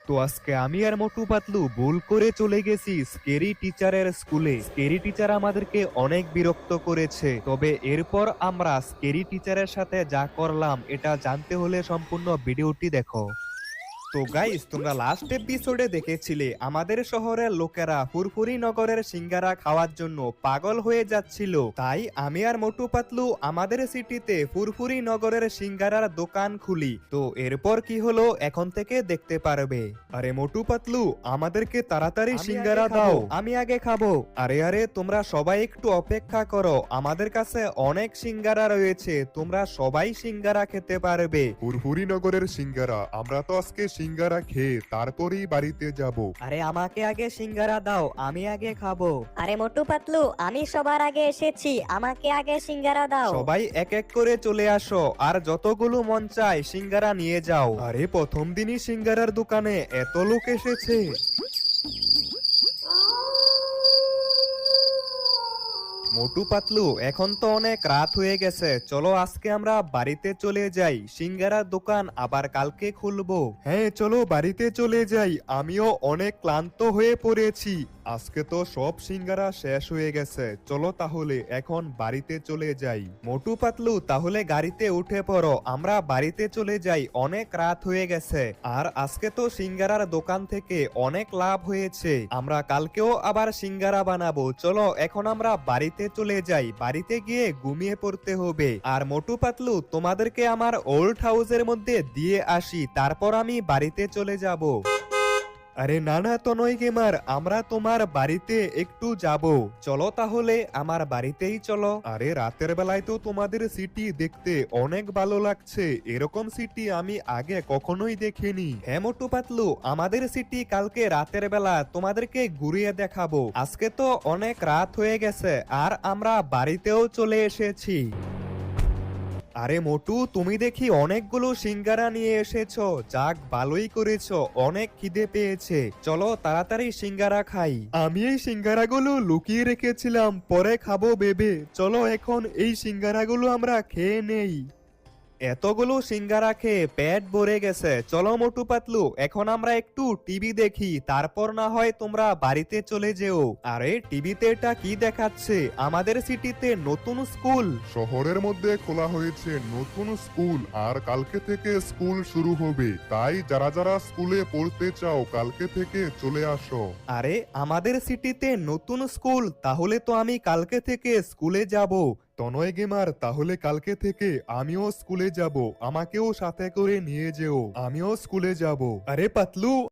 তো আজকে আমি আর মোটু পাতলু ভুল করে চলে গেছি স্কেরি টিচারের স্কুলে। স্কেরি টিচার আমাদেরকে অনেক বিরক্ত করেছে, তবে এরপর আমরা স্কেরি টিচারের সাথে যা করলাম এটা জানতে হলে সম্পূর্ণ ভিডিওটি দেখো। তো গাইস, তোমরা লাস্ট এপিসোডে দেখেছিলে আমাদের শহরের লোকেরা ফুরফুরি নগরের সিঙ্গারা খাওয়ার জন্য পাগল হয়ে যাচ্ছিল। তাই আমি আর মোটু পাতলু আমাদের সিটিতে ফুরফুরি নগরের সিঙ্গারার দোকান খুলি। তো এরপর কি হলো এখন থেকে দেখতে পারবে। আরে মোটু পাতলু, আমাদেরকে তাড়াতাড়ি সিঙ্গারা দাও, আমি আগে খাবো। আরে আরে, তোমরা সবাই একটু অপেক্ষা করো, আমাদের কাছে অনেক সিঙ্গারা রয়েছে, তোমরা সবাই সিঙ্গারা খেতে পারবে। ফুরফুরি নগরের সিঙ্গারা, আমরা তো আজকে সিঙ্গারা খেয়ে তারপরেই বাড়িতে যাব। আরে আমাকে আগে সিঙ্গারা দাও, আমি আগে খাবো। আরে মোটু পাতলু, আমি সবার আগে এসেছি, আমাকে আগে সিঙ্গারা দাও। সবাই এক এক করে চলে আসো, আর যতগুলো মন চায় সিঙ্গারা নিয়ে যাও। আরে প্রথম দিনই সিঙ্গারার দোকানে এত লোক এসেছে। মোটু পাতলু, এখন তো অনেক রাত হয়ে গেছে, চলো আজকে আমরা বাড়িতে চলে যাই, সিঙ্গারার দোকান আবার কালকে খুলবো। হ্যাঁ চলো বাড়িতে চলে যাই, আমিও অনেক ক্লান্ত হয়ে পড়েছি। আজকে তো সব সিঙ্গারা শেষ হয়ে গেছে, চলো তাহলে এখন বাড়িতে চলে যাই। মোটু পাতলু, তাহলে গাড়িতে উঠে পড়ো, আমরা বাড়িতে চলে যাই, অনেক রাত হয়ে গেছে। আর আজকে তো সিঙ্গারার দোকান থেকে অনেক লাভ হয়েছে, আমরা কালকেও আবার সিঙ্গারা বানাবো। চলো এখন আমরা বাড়িতে চলে যাই, বাড়িতে গিয়ে ঘুমিয়ে পড়তে হবে। আর মোটু পাতলু, তোমাদেরকে আমার ওল্ড হাউসের মধ্যে দিয়ে আসি, তারপর আমি বাড়িতে চলে যাব। আরে না না তনয় গেমার, আমরা তোমার বাড়িতে একটু যাব, চলো তাহলে আমার বাড়িতেই চলো। আরে রাতের বেলায় তো তোমাদের সিটি দেখতে অনেক ভালো লাগছে, এরকম সিটি আমি আগে কখনোই দেখিনি। হ্যাঁ মোটু পাতলু, আমাদের সিটি কালকে রাতের বেলা তোমাদেরকে ঘুরিয়ে দেখাবো। আজকে তো অনেক রাত হয়ে গেছে আর আমরা বাড়িতেও চলে এসেছি। আরে মোটু, তুমি দেখি অনেকগুলো সিঙ্গারা নিয়ে এসেছো, যাক ভালোই করেছো, অনেক খিদে পেয়েছে, চলো তাড়াতাড়ি সিঙ্গারা খাই। আমি এই সিঙ্গারাগুলো লুকিয়ে রেখেছিলাম, পরে খাবো ভেবে, চলো এখন এই সিঙ্গারাগুলো আমরা খেয়ে নেই। এতগুলো সিঙ্গারা খেয়ে পেট ভরে গেছে, চলো মোটু পাতলু এখন আমরা একটু টিভি দেখি, তারপর না হয় তোমরা বাড়িতে চলে যেও। আরে টিভিতে এটা কি দেখাচ্ছে? আমাদের সিটিতে নতুন স্কুল। শহরের মধ্যে খোলা হয়েছে নতুন স্কুল, আর কালকে থেকে স্কুল শুরু হবে, তাই যারা যারা স্কুলে পড়তে চাও কালকে থেকে চলে আসো। আরে আমাদের সিটিতে নতুন স্কুল, তাহলে তো আমি কালকে থেকে স্কুলে যাব। তনয় গেমার, তাহলে কালকে থেকে আমিও স্কুলে যাব, আমাকেও সাথে করে নিয়ে যেও, আমিও স্কুলে যাব। আরে পাতলু,